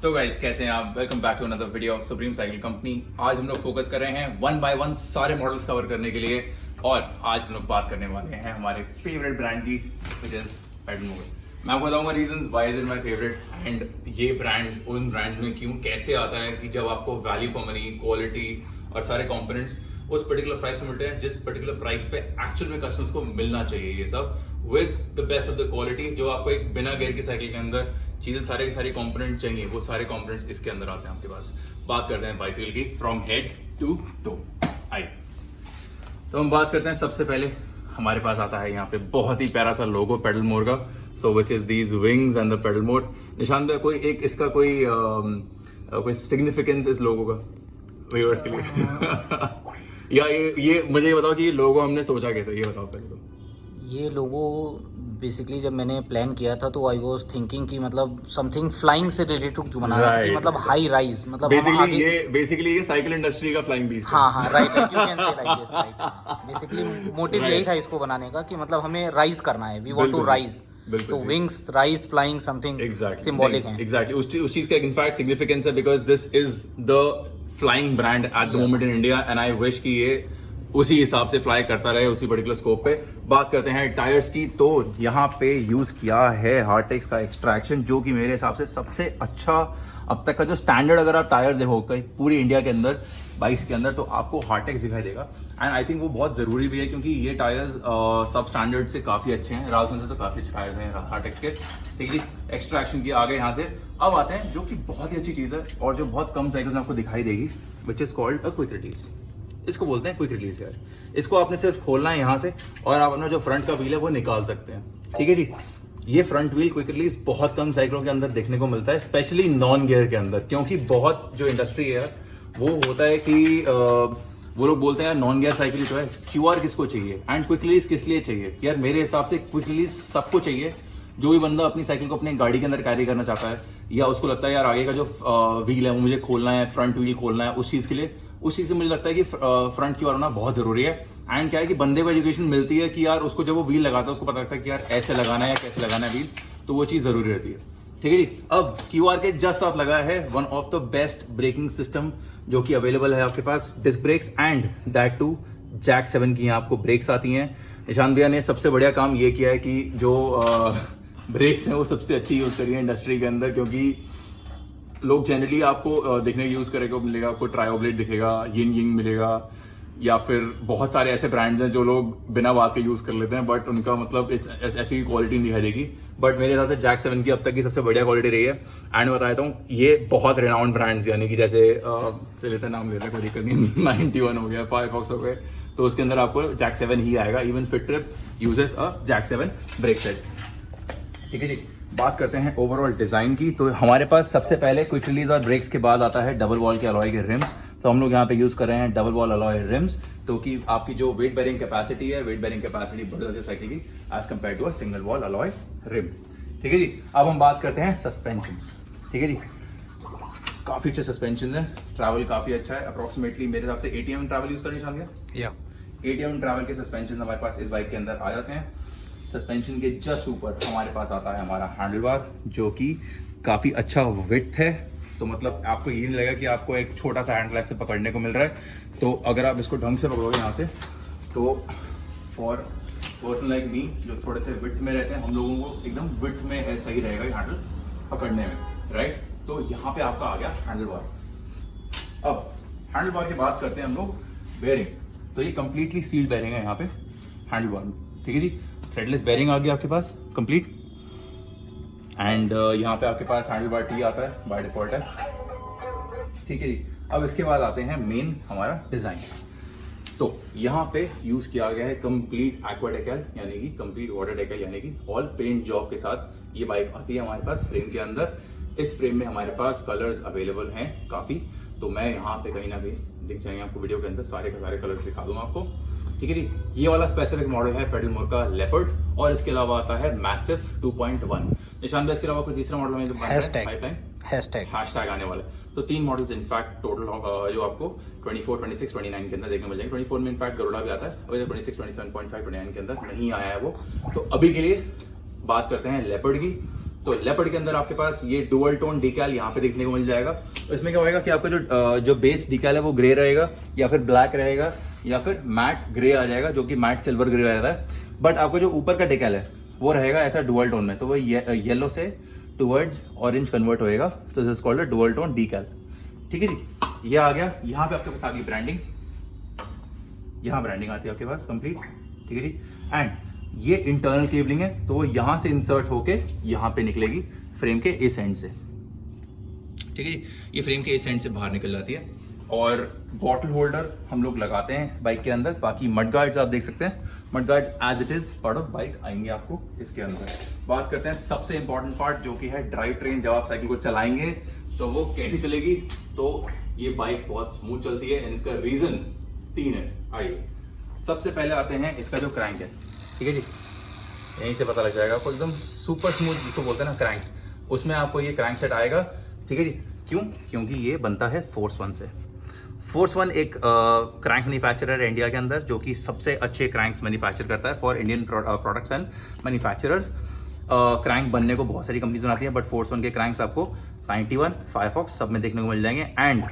तो गाइस कैसे हैं आप? Welcome back to another video of Supreme cycle company. आज हम लोग फोकस कर रहे हैं वन बाय वन सारे मॉडल्स कवर करने के लिए, और आज हम लोग बात करने वाले हैं हमारे फेवरेट ब्रांड की, व्हिच इज पेडल मोवर। मैं आपको बताऊंगा reasons why is it my favourite, and ये ब्रांड्स उन ब्रांड्स में क्यों कैसे आता है कि जब आपको वैल्यू फॉर मनी, क्वालिटी और सारे कंपोनेंट्स उस पर्टिकुलर प्राइस में मिलते हैं जिस पर्टिकुलर प्राइस पे एक्चुअल में कस्टमर्स को मिलना चाहिए। ये सब with the best of the quality, जो आपको एक बिना गियर की साइकिल के अंदर चीजें सारे के सारे कंपोनेंट चाहिए, वो सारे कंपोनेंट्स इसके अंदर आते हैं आपके पास। बात करते हैं बाइसिकल की फ्रॉम हेड टू टो। आई तो हम बात करते हैं, सबसे पहले हमारे पास आता है यहाँ पे बहुत ही प्यारा सा लोगो पेडल मोर का, so which is these wings and the pedal more. Nishan भाई, कोई एक इसका कोई सिग्निफिकेंस इस लोगो का व्यूअर्स के लिए? या ये मुझे ये बताओ कि ये लोगो हमने सोचा कैसे, ये बताओ पहले तो। ये लोगो बेसिकली जब मैंने प्लान किया था तो आई वाज थिंकिंग कि मतलब समथिंग फ्लाइंग से रिलेटेड जो बनाना था कि मतलब हाई राइज, मतलब बेसिकली ये साइकिल इंडस्ट्री का फ्लाइंग बीस्ट है। हाँ right, you can say like this, right. Basically motive यही था इसको बनाने का कि मतलब हमें राइज करना है, वी वांट टू राइज, तो wings, rise, flying, something symbolic है। एग्जैक्टली उस चीज का इनफैक्ट सिग्निफिकेंस है, because this is the flying brand at the moment in India, and I wish कि ये उसी हिसाब से फ्लाई करता रहे, उसी पर्टिकुलर स्कोप पे। बात करते हैं टायर्स की, तो यहाँ पे यूज किया है हार्टेक्स का एक्सट्रैक्शन, जो कि मेरे हिसाब से सबसे अच्छा अब तक का जो स्टैंडर्ड, अगर आप टायर्स देखो पूरी इंडिया के अंदर बाइक्स के अंदर, तो आपको हार्टेक्स दिखाई देगा। एंड आई थिंक वो बहुत जरूरी भी है, क्योंकि ये टायर्स सब स्टैंडर्ड से काफी अच्छे हैं। राजस्थान से तो काफी अच्छे टायर्स हैं हार्टेक्स के, ठीक है। एक्सट्रैक्शन की आगे यहाँ से अब आते हैं, जो कि बहुत ही अच्छी चीज है और जो बहुत कम साइकिल्स में आपको दिखाई देगी, which is called a quick release. इसको बोलते हैं क्विक रिलीज यार। इसको आपने सिर्फ खोलना है यहाँ से, और आप अपना जो फ्रंट का व्हील है वो निकाल सकते हैं, ठीक है जी। ये फ्रंट व्हील क्विक रिलीज बहुत कम साइकिलों के अंदर देखने को मिलता है, स्पेशली नॉन गियर के अंदर, क्योंकि बहुत जो इंडस्ट्री है वो होता है कि वो लोग बोलते हैं यार नॉन गियर साइकिल जो है क्यूआर किसको चाहिए एंड क्विक रिलीज किस लिए चाहिए। यार मेरे हिसाब से क्विक रिलीज सबको चाहिए, जो भी बंदा अपनी साइकिल को अपनी गाड़ी के अंदर कैरी करना चाहता है, या उसको लगता है यार आगे का जो व्हील है वो मुझे खोलना है, फ्रंट व्हील खोलना है, उस चीज के लिए, उस चीज से मुझे लगता है कि फ्रंट क्यूआर होना बहुत जरूरी है। एंड क्या है कि बंदे को एजुकेशन मिलती है कि यार उसको जब वो व्हील लगाता है उसको पता लगता है कि यार ऐसे लगाना है या कैसे लगाना है व्हील, तो वो चीज जरूरी रहती है, ठीक है जी। अब क्यूआर के जस्ट साथ लगा है one of the best braking system जो कि अवेलेबल है आपके पास, disc brakes, and that too jack 7 की आपको ब्रेक्स आती हैं। निशान भैया ने सबसे बढ़िया काम ये किया है कि जो ब्रेक्स हैं वो सबसे अच्छी यूज करी है इंडस्ट्री के अंदर, क्योंकि लोग जनरली आपको देखने के यूज करेगा मिलेगा, आपको ट्रायोब्लेड दिखेगा, यिंग यिंग मिलेगा, या फिर बहुत सारे ऐसे ब्रांड्स हैं जो लोग बिना बात के यूज कर लेते हैं, बट उनका मतलब ऐसी क्वालिटी नहीं दिखाई देगी। बट मेरे हिसाब से जैक 7 की अब तक की सबसे बढ़िया क्वालिटी रही है। एंड बता देता हूँ, ये बहुत रिनाउंड ब्रांड्स, यानी कि जैसे लेते नाम लेते कोई दिक्कत नहीं, 91 हो गया, फायरफॉक्स हो गए, तो उसके अंदर आपको जैक 7 ही आएगा। Even fit trip uses a jack 7 brake set, ठीक है जी। बात करते हैं ओवरऑल डिजाइन की, तो हमारे पास सबसे पहले क्विक रिलीज और ब्रेक्स के बाद आता है डबल वॉल के अलॉय के रिम्स। तो हम लोग यहाँ पे यूज कर रहे हैं डबल वॉल अलॉय रिम्स, तो कि आपकी जो वेट बेरिंग कैपेसिटी है, वेट बेरिंग कैपेसिटी बढ़ जाती है साइकिल की as compare to a single wall alloy rim, ठीक है जी। अब हम बात करते हैं सस्पेंशन, ठीक है जी। काफी अच्छे सस्पेंशन है, ट्रैवल काफी अच्छा है, अप्रोक्सीमेटली मेरे हिसाब से ATM ट्रैवल यूज करने चाहिए, या ATM ट्रैवल के सस्पेंशन हमारे पास इस बाइक के अंदर आ जाते हैं। सस्पेंशन के जस्ट ऊपर हमारे पास आता है हमारा हैंडल बार, जो कि काफ़ी अच्छा विड्थ है, तो मतलब आपको ये नहीं लगेगा कि आपको एक छोटा सा हैंडल ऐसे पकड़ने को मिल रहा है। तो अगर आप इसको ढंग से पकड़ोगे यहाँ से, तो फॉर पर्सन लाइक मी जो थोड़े से विड्थ में रहते हैं, हम लोगों को एकदम विड्थ में है सही रहेगा ये हैंडल पकड़ने में, राइट। तो यहाँ पे आपका आ गया हैंडल बार। अब हैंडल बार की बात करते हैं हम लोग बेयरिंग, तो ये कंप्लीटली सील्ड बेयरिंग है यहाँ पे हैंडल बार में, ठीक है जी। थ्रेडलेस बेयरिंग आ गया आपके पास कंप्लीट, एंड यहाँ पे आपके पास हैंडल बार T आता है, बाय डिफॉल्ट है, ठीक है जी। अब इसके बाद आते हैं मेन हमारा डिजाइन, तो यहाँ पे यूज किया गया है कंप्लीट एक्वा डेकल, यानी कि कंप्लीट वाटर डेकल, यानी कि ऑल पेंट जॉब के साथ ये बाइक आती है हमारे पास फ्रेम के अंदर। इस फ्रेम में हमारे पास कलर्स अवेलेबल हैं काफी, तो मैं यहाँ पे कहीं ना कहीं दिख जाएंगे आपको वीडियो के अंदर, सारे के सारे कलर्स दिखा दूंगा आपको, ठीक है जी। ये वाला स्पेसिफिक मॉडल है पेडल मोर का लेपर्ड, और इसके अलावा आता है मैसिव 2.1। निशान भाई, इसके अलावा कोई तीसरा मॉडल में हैशटैग आने वाला है, तो 3 मॉडल्स इनफैक्ट टोटल जो आपको 24, 26, 29 के अंदर देखने मिल जाएंगे। 24 में इनफैक्ट गरुड़ा भी आता है, अभी 26, 27.5, 29 के अंदर नहीं आया है वो। तो अभी के लिए बात करते हैं लेपर्ड की, तो लेपर्ड के अंदर आपके पास ये डुअल टोन डिकैल यहाँ पे देखने को मिल जाएगा। तो इसमें क्या होगा कि आपका जो बेस डिकैल है वो ग्रे रहेगा या फिर ब्लैक रहेगा या फिर मैट ग्रे आ जाएगा, जो कि मैट सिल्वर ग्रे रहता है। बट आपका जो ऊपर का डिकैल है वो रहेगा ऐसा डुअल टोन में, तो वो येलो से टुवर्ड्स ऑरेंज कन्वर्ट होएगा। तो this is called a dual tone decal. ठीक है जी, ये आ गया। यहाँ पे आपके पास आ गई ब्रांडिंग, यहाँ ब्रांडिंग आती है आपके पास कंप्लीट। ठीक है जी, एंड ये इंटरनल केबलिंग है, तो वो यहाँ से इंसर्ट होके यहाँ पे निकलेगी फ्रेम के इस एंड से। ठीक है जी, ये फ्रेम के इस एंड से बाहर निकल जाती है। और बॉटल होल्डर हम लोग लगाते हैं बाइक के अंदर। बाकी मड गार्ड्स आप देख सकते हैं, mud guard as it is part of bike आएंगे आपको इसके अंदर। बात करते हैं सबसे इंपॉर्टेंट पार्ट जो कि है ड्राइव ट्रेन। जब आप साइकिल को चलाएंगे तो वो कैसी चलेगी, तो ये बाइक बहुत स्मूथ चलती है एंड इसका रीजन 3 है। आइए सबसे पहले आते हैं इसका जो क्रैंक है। ठीक है जी, यहीं से पता लग जाएगा आपको, एकदम सुपर स्मूथ जिसको बोलते हैं ना क्रैंक्स, उसमें आपको ये क्रैंक सेट आएगा। ठीक है जी, क्यों? क्योंकि ये बनता है फोर्स वन से। फोर्स वन एक क्रैंक मैन्युफैक्चरर है इंडिया के अंदर, जो कि सबसे अच्छे क्रैंक्स मैन्युफैक्चर करता है for Indian products and manufacturers. Crank बनने को बहुत सारी कंपनीज बनाती हैं, बट फोर्स वन के क्रैंक्स आपको 91, फायरफॉक्स सब में देखने को मिल जाएंगे। एंड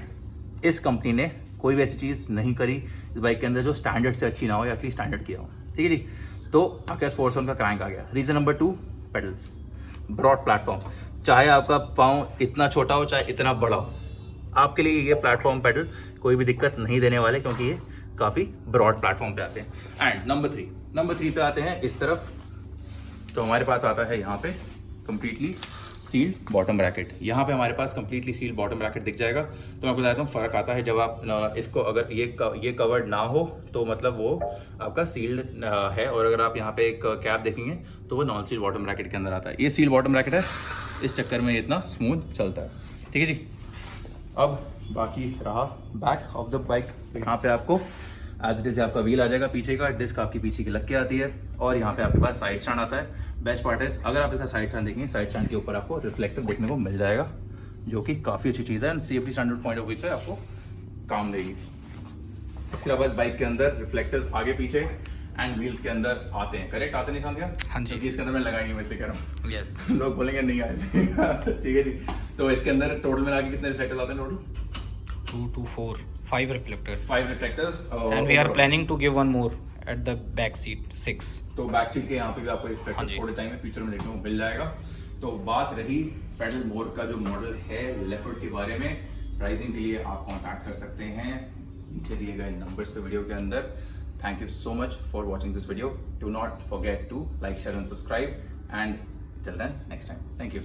इस कंपनी ने कोई भी ऐसी चीज़ नहीं करी इस बाइक के अंदर जो स्टैंडर्ड से अच्छी ना हो या एटलीस्ट स्टैंडर्ड किया हो। ठीक है जी, तो आपके पास फोर्स वन का क्रैंक आ गया। Reason number 2, pedals, broad platform. चाहे आपका पाँव इतना छोटा हो चाहे इतना बड़ा हो, आपके लिए ये प्लेटफॉर्म पेडल कोई भी दिक्कत नहीं देने वाले, क्योंकि ये काफ़ी ब्रॉड प्लेटफॉर्म पे आते हैं। एंड नंबर 3 पे आते हैं इस तरफ। तो हमारे पास आता है यहाँ पे कंप्लीटली सील्ड बॉटम ब्रैकेट। यहाँ पे हमारे पास कंप्लीटली सील्ड बॉटम ब्रैकेट दिख जाएगा। तो मैं आपको बताता हूँ फ़र्क आता है जब आप इसको, अगर ये कवर्ड ना हो तो मतलब वो आपका सील्ड है, और अगर आप यहाँ पे एक कैप देखेंगे तो वो नॉन सील्ड बॉटम ब्रैकेट के अंदर आता है। ये सील्ड बॉटम ब्रैकेट है, इस चक्कर में ये इतना स्मूथ चलता है। ठीक है जी, अब बाकी रहा बैक ऑफ द बाइक। यहाँ पे आपको एज इट इज आपका व्हील आ जाएगा पीछे का, डिस्क आपकी पीछे की लग के आती है, और यहाँ पे आपके पास साइड स्टैंड आता है। बेस्ट पार्ट है, अगर आप इसका साइड स्टैंड देखेंगे, साइड स्टैंड के ऊपर आपको रिफ्लेक्टर देखने को मिल जाएगा, जो कि काफ़ी अच्छी चीज़ है and safety standard point of view से आपको काम देगी। इसके अलावा इस बाइक के अंदर रिफ्लेक्टर्स आगे पीछे एंड व्हील्स के अंदर आते हैं। करेक्ट आते निशान दिया? हाँ जी, क्योंकि इसके अंदर मैं लगाई नहीं, वैसे कह रहा हूँ। यस, लोग बोलेंगे नहीं आए थे। ठीक है जी, तो इसके अंदर टोटल मिला के कितने रिफ्लेक्टर्स आते हैं total? 2 to 4, 5 reflectors. 5 reflectors, And we are planning to give one more at the back seat, 6. तो बैक सीट के यहाँ पे भी आपको हाँ रिफ्लेक्टर जी। थोड़े टाइम में फ्यूचर में देखने को मिल जाएगा। तो बात रही पेडल मोर का जो मॉडल है लेपर्ड के बारे में, प्राइसिंग के लिए आप कॉन्टैक्ट कर सकते हैं नीचे दिए गए नंबर्स पे वीडियो के अंदर। Thank you so much for watching this video. Do not forget to like, share and subscribe, and till then next time, thank you.